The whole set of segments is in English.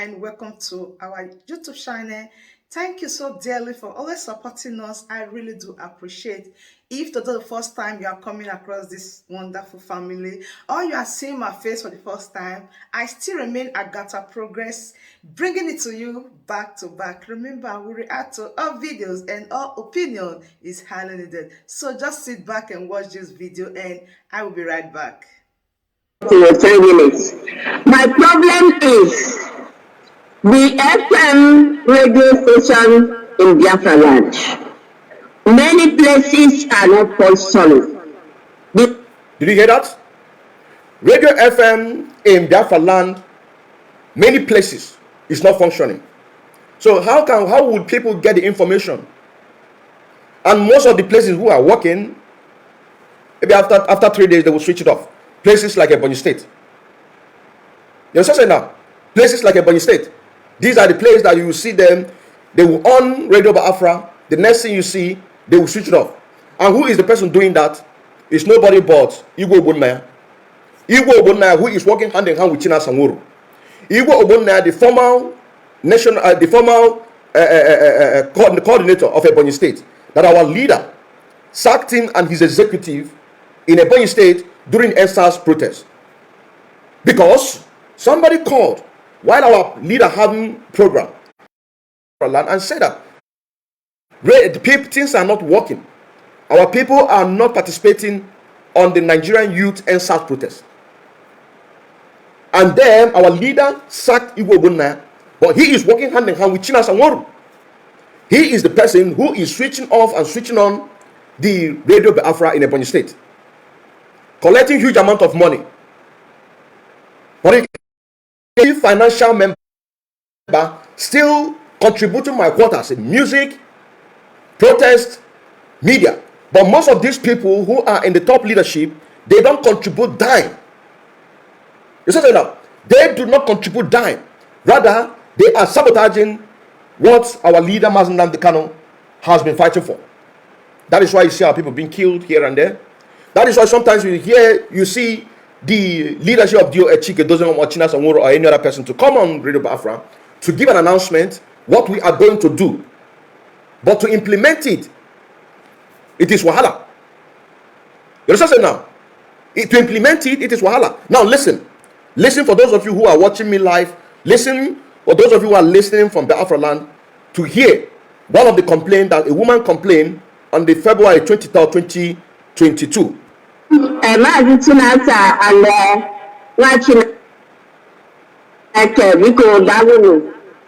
and welcome to our YouTube channel. Thank you so dearly for always supporting us. I really do appreciate. If today the first time you are coming across this wonderful family or you are seeing my face for the first time, I still remain AGATHA Progress, bringing it to you back to back. Remember, we react to all videos and all opinion is highly needed. So just sit back and watch this video and I will be right back. To your 3 minutes. My problem is the FM radio station in Biafraland. Many places are not functioning. Did you hear that? Radio FM in Biafraland, many places is not functioning. So how would people get the information? And most of the places who are working, maybe after 3 days they will switch it off. Places like Ebonyi State. You understand now? Places like Ebonyi State. These are the places that you will see them. They will on Radio Biafra. The next thing you see, they will switch it off. And who is the person doing that? It's nobody but Igwe Ogbonnaya. Igwe Ogbonnaya, who is working hand in hand with China Sanwuru. Igwe Ogbonnaya, the former coordinator of Ebonyi State, that our leader sacked him and his executive in Ebonyi State during EndSARS protest, because somebody called while our leader having program and said that things are not working. Our people are not participating on the Nigerian youth EndSARS protest. And then our leader sacked Igwe Ogbonnaya, but he is working hand in hand with China Sanwuru. He is the person who is switching off and switching on the Radio Biafra in Ebonyi State, collecting huge amount of money. But a financial member still contributing my quotas in music, protest, media. But most of these people who are in the top leadership, they don't contribute dime. You see that? They do not contribute dime. Rather, they are sabotaging what our leader Mazen Nnamdi Kanu has been fighting for. That is why you see our people being killed here and there. That is why sometimes you see the leadership of Dio Echike doesn't want China Sanwuru or any other person to come on Radio Biafra to give an announcement what we are going to do. But to implement it, it is wahala. You understand now? To implement it, it is wahala. Now listen. Listen for those of you who are watching me live. Listen for those of you who are listening from Biafraland to hear one of the complaints that a woman complained on the February 23rd, 2022. I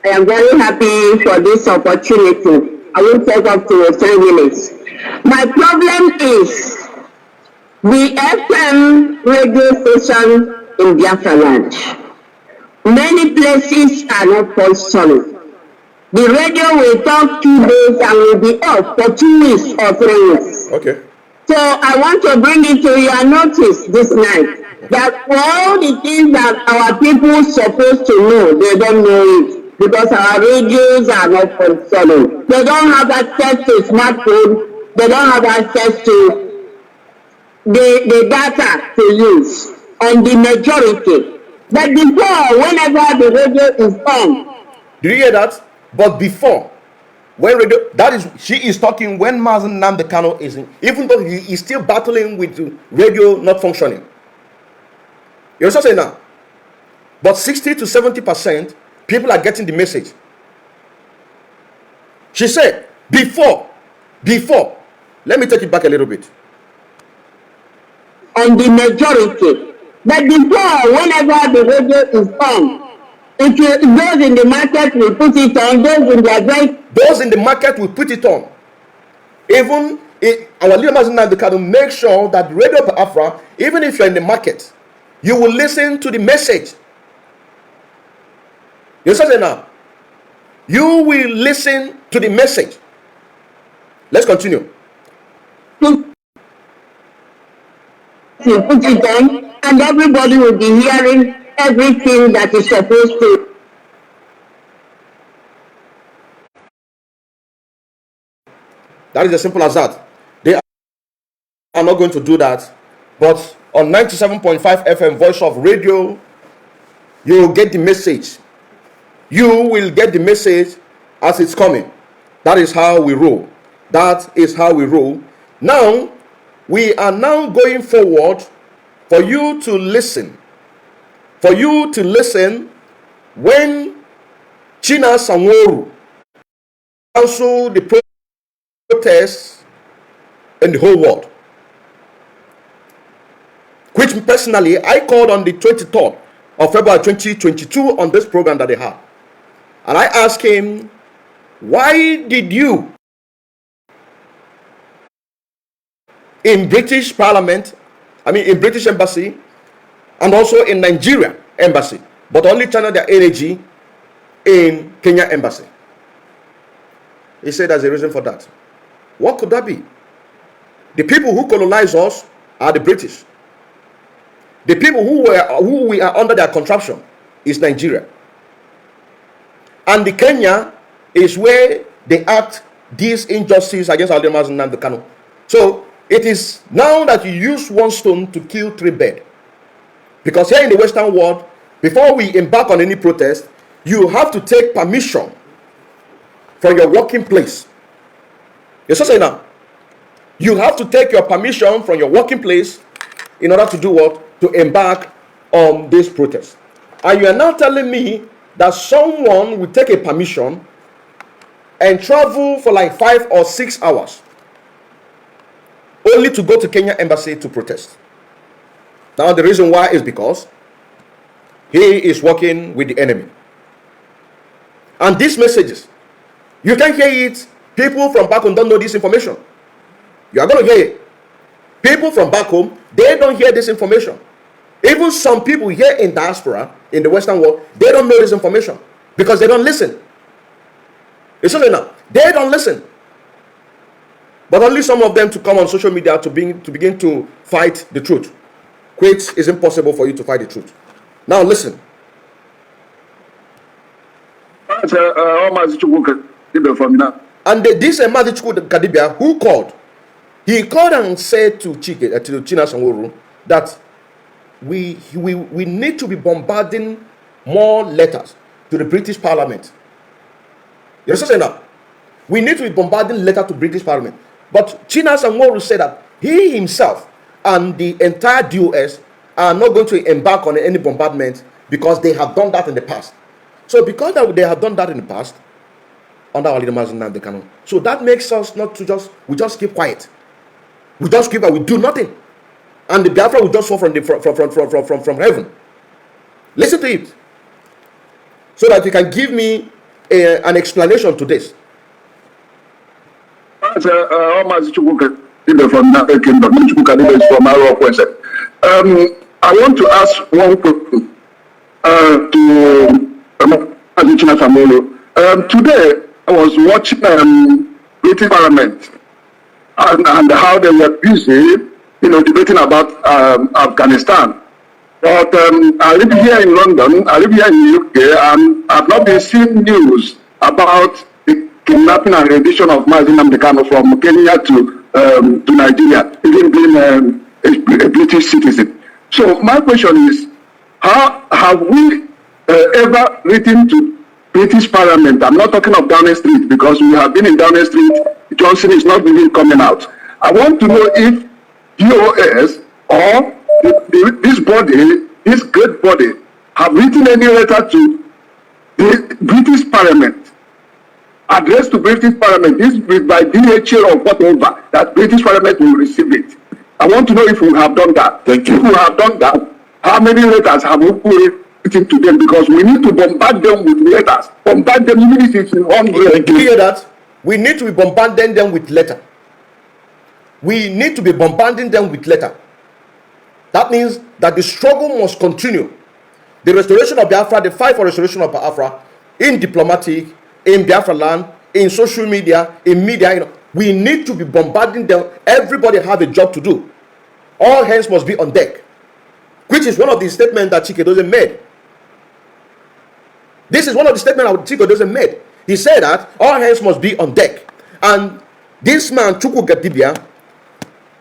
am very happy for this opportunity. I will take up to 3 minutes. My problem is the FM radio station in Biafraland. Many places are not functioning. The radio will talk 2 days and will be off for 2 weeks or 3 weeks. Okay. So I want to bring it to your notice this night that all the things that our people are supposed to know, they don't know it because our radios are not functioning. They don't have access to smartphone. They don't have access to the data to use on the majority. But before, whenever the radio is on. Do you hear that? But before, when radio, that is, she is talking when Mazen Nnamdi Kanu is in, even though he is still battling with radio not functioning. You understand now? But 60 to 70% people are getting the message. She said, before, let me take it back a little bit. On the majority. But before, whenever the radio is on, those in the market will put it on, those in the market will put it on. Even our leader Mazen Nnamdi Kanu make sure that Radio Biafra, even if you're in the market, you will listen to the message. You understand now? You will listen to the message. Let's continue. You put it on, and everybody will be hearing everything that is supposed to. That is as simple as that. They are not going to do that. But on 97.5 FM Voice of Radio, you will get the message. you will get the message as it's coming. That is how we roll. That is how we roll. Now, we are now going forward for you to listen. For you to listen when China Sanworu canceled the protests in the whole world. Which personally, I called on the 23rd of February 2022 on this program that they had. And I asked him, why did you in British Parliament, in British Embassy, and also in Nigeria Embassy, but only channel their energy in Kenya Embassy? He said there's a reason for that. What could that be? The people who colonize us are the British. The people who we are under their contraption is Nigeria. And the Kenya is where they act these injustices against our leaders and the Kano. So it is now that you use one stone to kill three birds. Because here in the Western world, before we embark on any protest, you have to take permission from your working place. You see now? You have to take your permission from your working place in order to do what? To embark on this protest. And you are now telling me that someone will take a permission and travel for like 5 or 6 hours only to go to Kenya Embassy to protest. Now the reason why is because he is working with the enemy. And these messages, you can hear it. People from back home don't know this information. You are going to hear it. People from back home, they don't hear this information. Even some people here in diaspora, in the Western world, they don't know this information because they don't listen. It's something now. They don't listen. But only some of them to come on social media to begin to fight the truth, which is impossible for you to fight the truth. Now listen. And this Madichukwu Kadibia, who called? He called and said to China Sanworu that we need to be bombarding more letters to the British Parliament. You understand now? We need to be bombarding letters to British Parliament. But China Sanworu said that he himself and the entire DOS are not going to embark on any bombardment because they have done that in the past. So because they have done that in the past, under our leader Mazen Kano, so that makes us not to we just keep quiet. We just keep quiet. We do nothing. And the Biafra will just fall from heaven. Listen to it. So that you can give me an explanation to this. I want to ask one question to China Sanworu. Today, I was watching British Parliament and how they were busy, debating about Afghanistan. But I live here in London, I live here in the UK, and I've not been seeing news about the kidnapping and rendition of Mazen Kano from Kenya to Nigeria, even being a British citizen. So my question is, how have we ever written to British Parliament? I'm not talking of Downing Street because we have been in Downing Street. Johnson is not even coming out. I want to know if DOS or this body, this great body, have written any letter to the British Parliament, addressed to British Parliament, this by DHL or whatever, that British Parliament will receive it. I want to know if we have done that. Thank you. If we have done that, how many letters have we written to them? Because we need to bombard them with letters. Bombard them even if it's in one way. Thank you. Hear that? We need to be bombarding them with letter. We need to be bombarding them with letter. That means that the struggle must continue. The restoration of Biafra, the fight for restoration of Biafra, in diplomatic, in Biafraland, in social media, in media, we need to be bombarding them. Everybody have a job to do. All hands must be on deck, which is one of the statements that Chikedozie made. This is one of the statements that Chikedozie made. He said that all hands must be on deck. And this man, Chukwu Gadibia,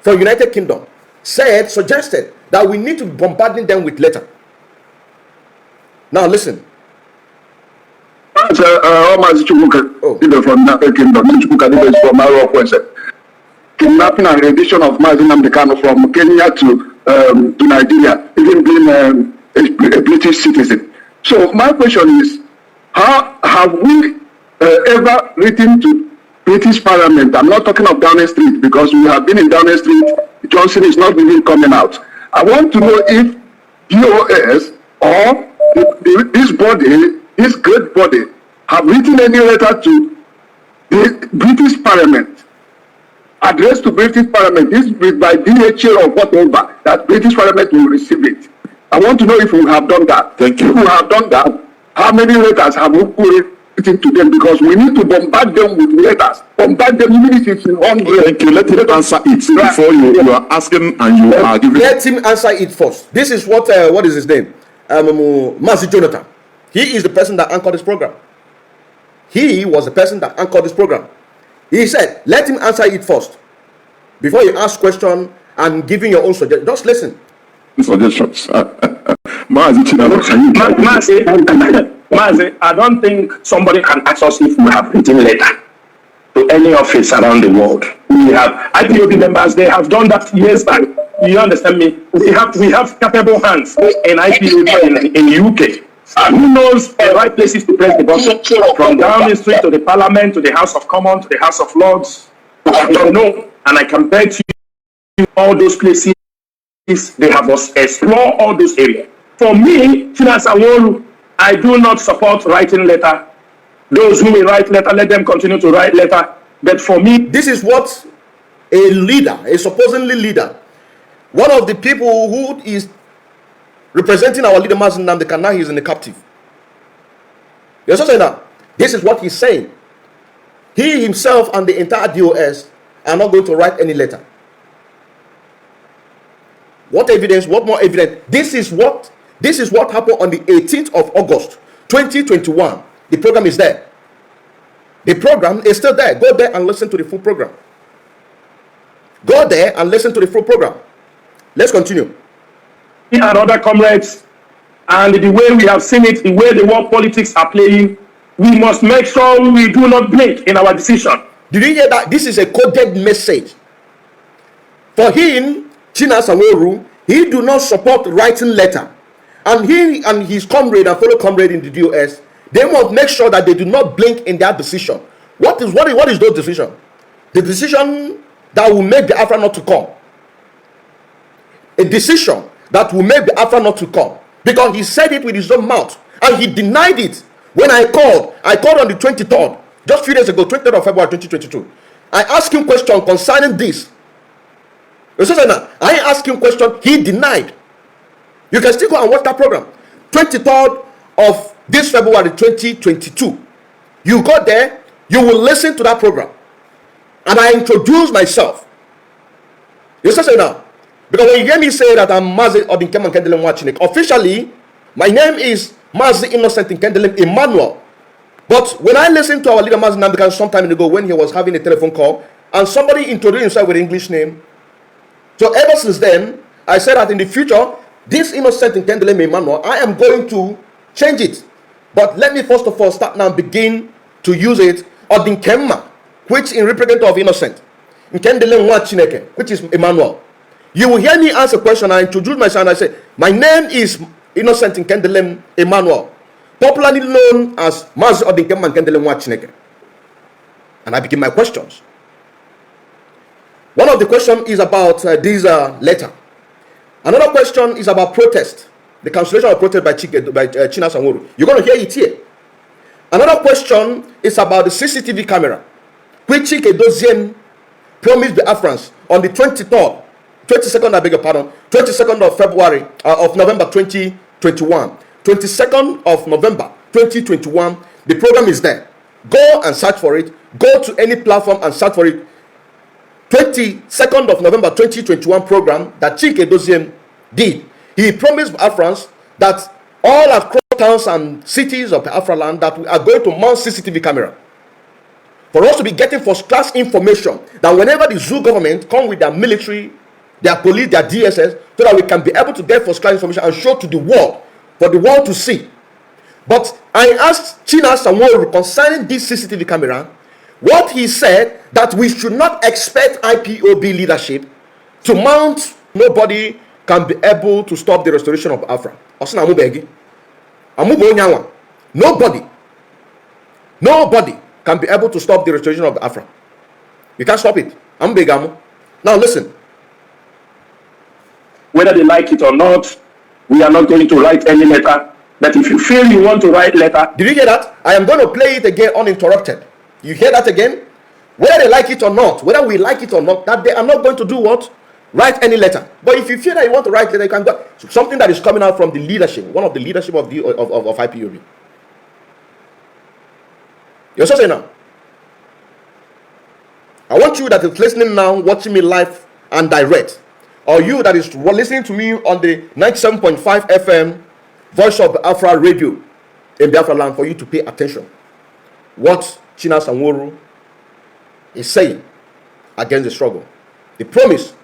from United Kingdom, suggested that we need to be bombarding them with letter. Now listen. Almost from the kingdom, from our kidnapping and rendition of Mazi Nnamdi Kanu from Kenya to Nigeria, even being a British citizen. So my question is, how have we ever written to British Parliament? I'm not talking of Downing Street, because we have been in Downing Street. Johnson is not even coming out. I want to know if DOS or this body, this great body, have written any letter to the British Parliament, addressed to British Parliament, this by DHA or whatever, that British Parliament will receive it. I want to know if we have done that. Thank you. If we have done that, how many letters have we written to them? Because we need to bombard them with letters. Bombard them even if it's in Hungary. Thank you. Let him answer it before you are asking and you are giving. Let him answer it first. This is what is his name? Mazi Jonathan. He is the person that anchored this program. He was the person that anchored this program. He said, let him answer it first. Before you ask question and giving your own suggestion, just listen. Suggestions. Mazi, I don't think somebody can ask us if we have written letter to any office around the world. We have IPOB members, they have done that years back. You understand me? We have capable hands in IPOB in UK. Who knows the right places to press the button? From Downing Street to the Parliament, to the House of Commons, to the House of Lords. I don't know, and I can bet you all those places, they have us explore all those areas. For me, I do not support writing letter. Those who will write letter, let them continue to write letter. But for me, this is what a leader, a supposedly leader, one of the people who is representing our leader, Mazi Nnamdi Kanu, now he is in the captive. You understand that? This is what he's saying. He himself and the entire DOS are not going to write any letter. What evidence? What more evidence? This is what happened on the 18th of August, 2021. The program is there. The program is still there. Go there and listen to the full program. Go there and listen to the full program. Let's continue. And other comrades, and the way we have seen it, the way the world politics are playing, we must make sure we do not blink in our decision. Did you hear that? This is a coded message. For him, China Samoru, he do not support writing letter. And he and his comrade and fellow comrade in the DOS, they must make sure that they do not blink in their decision. What is those decision? The decision that will make the Biafra not to come. A decision that will make the Biafra not to come. Because he said it with his own mouth. And he denied it. When I called on the 23rd, just 3 days ago, 23rd of February 2022. I asked him question concerning this. I asked him question, he denied. You can still go and watch that program. 23rd of this February 2022. You go there, you will listen to that program. And I introduce myself. You say now. Because when you hear me say that I'm Mazi Odinkem Nkendelem Wachinek, officially, my name is Mazi Innocent Nkendelem Emmanuel. But when I listened to our leader Mazi Nnamdi Kanu some time ago when he was having a telephone call, and somebody introduced himself with an English name, so ever since then, I said that in the future, this Innocent Nkendelem Emmanuel, I am going to change it. But let me first of all start now and begin to use it Odinkemma, which in representative of Innocent. Nkendelem Wachineke, which is Emmanuel. You will hear me answer a question. I introduce myself and I say, my name is Innocent Nkendelem Emmanuel, popularly known as Mazi Odinkemma Nkendelem Wachineke. And I begin my questions. One of the questions is about this letter. Another question is about protest, the cancellation of protest by China Sanworu. You're going to hear it here. Another question is about the CCTV camera, which Chike Dozien promised the Biafrans on the 22nd, I beg your pardon, 22nd of February, of November 2021. 22nd of November 2021, the program is there. Go and search for it. Go to any platform and search for it. 22nd of November 2021 program that Chike Dozien did. He promised Biafrans that all across towns and cities of Biafraland that we are going to mount CCTV camera. For us to be getting first-class information that whenever the zoo government come with their military, their police, their DSS, so that we can be able to get first-class information and show to the world, for the world to see. But I asked China Sanwo concerning this CCTV camera, what he said that we should not expect IPOB leadership to mount. Nobody can be able to stop the restoration of Biafra. Nobody can be able to stop the restoration of Biafra. You can't stop it. Now listen. Whether they like it or not, we are not going to write any letter. But if you feel you want to write letter... Did you hear that? I am going to play it again uninterrupted. You hear that again? Whether they like it or not, whether we like it or not, that they are not going to do what? Write any letter. But if you feel that you want to write letter, you can go. Something that is coming out from the leadership, one of the leadership of IPOB. You're so saying now. I want you that is listening now, watching me live and direct, or you that is listening to me on the 97.5 FM Voice of Biafra radio in Biafraland, for you to pay attention. What China Sanwo is saying against the struggle. The promise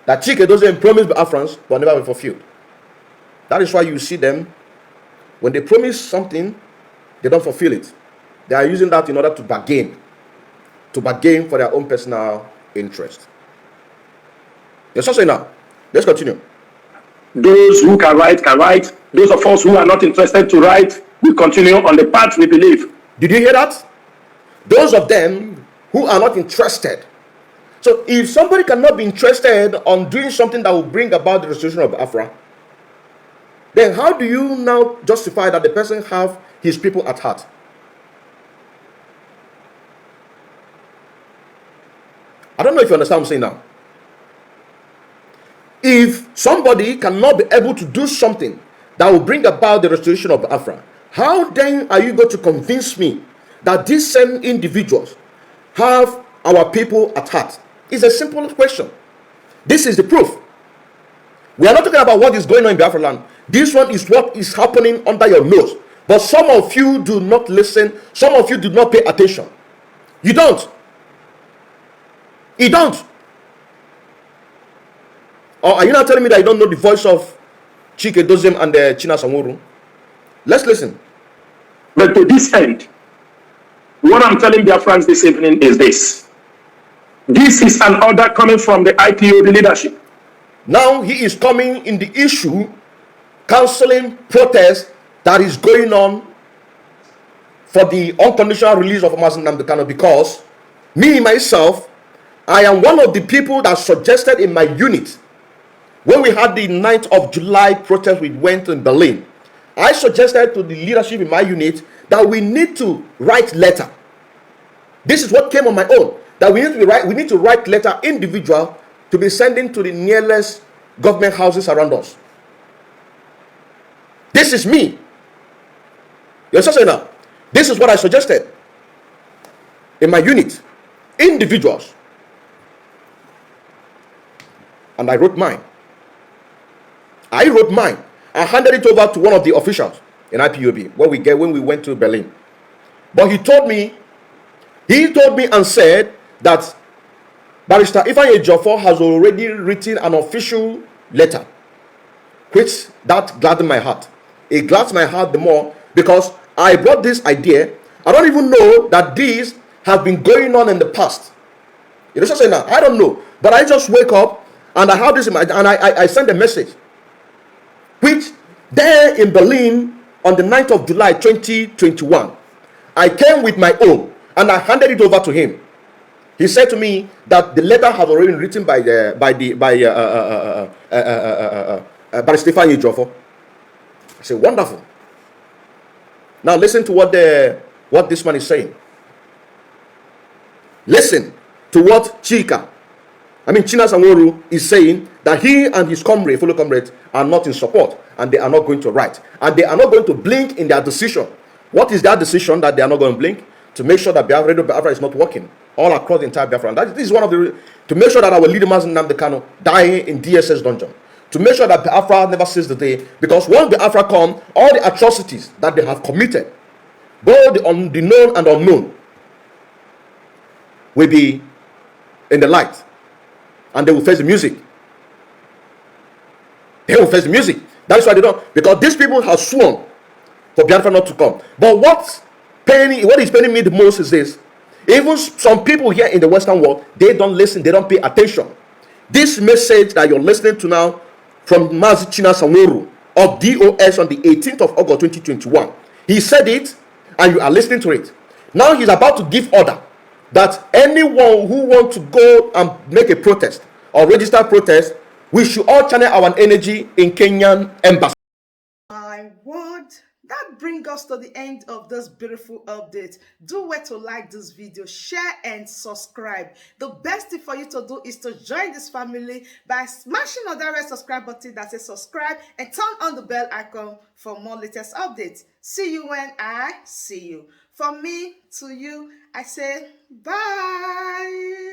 that Chike doesn't promise Biafrans will never be fulfilled. That is why you see them, when they promise something, they don't fulfill it. They are using that in order to bargain for their own personal interest. Yes, so say now. Let's continue. Those who can write, can write. Those of us who are not interested to write, we continue on the path we believe. Did you hear that? Those of them who are not interested. So if somebody cannot be interested on doing something that will bring about the restoration of Biafra, then how do you now justify that the person have his people at heart? I don't know if you understand what I'm saying now. If somebody cannot be able to do something that will bring about the restoration of Biafra, how then are you going to convince me that these same individuals have our people at heart? It's a simple question. This is the proof. We are not talking about what is going on in Biafraland. This one is what is happening under your nose. But some of you do not listen. Some of you do not pay attention. You don't. You don't. Or are you not telling me that you don't know the voice of Chike Dozem and China Sanwo? Let's listen. But to this end, what I'm telling Biafrans this evening is this. This is an order coming from the IPOB leadership. Now he is coming in the issue, counseling protest that is going on for the unconditional release of Mazen Namdekano, because me, myself, I am one of the people that suggested in my unit, when we had the 9th of July protest we went in Berlin, I suggested to the leadership in my unit that we need to write letter. This is what came on my own. That we need to write letter individual to be sending to the nearest government houses around us. This is me. You understand now? This is what I suggested in my unit. Individuals. And I wrote mine. I handed it over to one of the officials in IPOB when we went to Berlin. But he told me and said that Barrister Ifeanyi Ejiofor has already written an official letter, which that gladdened my heart. It glads my heart the more because I brought this idea. I don't even know that these have been going on in the past. You know what I'm saying now? I don't know. But I just wake up and I have this in my, and I send a message, which there in Berlin on the 9th of July 2021, I came with my own and I handed it over to him. He said to me that the letter has already been written by Stefan Ejiofor. I said, wonderful. Now listen to what this man is saying. Listen to what China Sanwo is saying, that he and his fellow comrades are not in support and they are not going to write. And they are not going to blink in their decision. What is their decision that they are not going to blink? To make sure that Biafra is not working all across the entire Biafra. And this is one of the, to make sure that our leader Mazen Namdekano dying in DSS dungeon. To make sure that Biafra never sees the day. Because once Biafra come, all the atrocities that they have committed, both the known and unknown, will be in the light. And they will face the music. They will face the music. That is why they don't. Because these people have sworn for Biafra not to come. But what is paining me the most is this. Even some people here in the Western world, they don't listen, they don't pay attention. This message that you're listening to now from Mazi China Sanworu of DOS on the 18th of August 2021, he said it and you are listening to it. Now he's about to give order that anyone who wants to go and make a protest or register protest, we should all channel our energy in Kenyan embassy. My word, that brings us to the end of this beautiful update. Do wait to like this video, share and subscribe. The best thing for you to do is to join this family by smashing on that red subscribe button that says subscribe and turn on the bell icon for more latest updates. See you when I see you. From me to you, I say bye.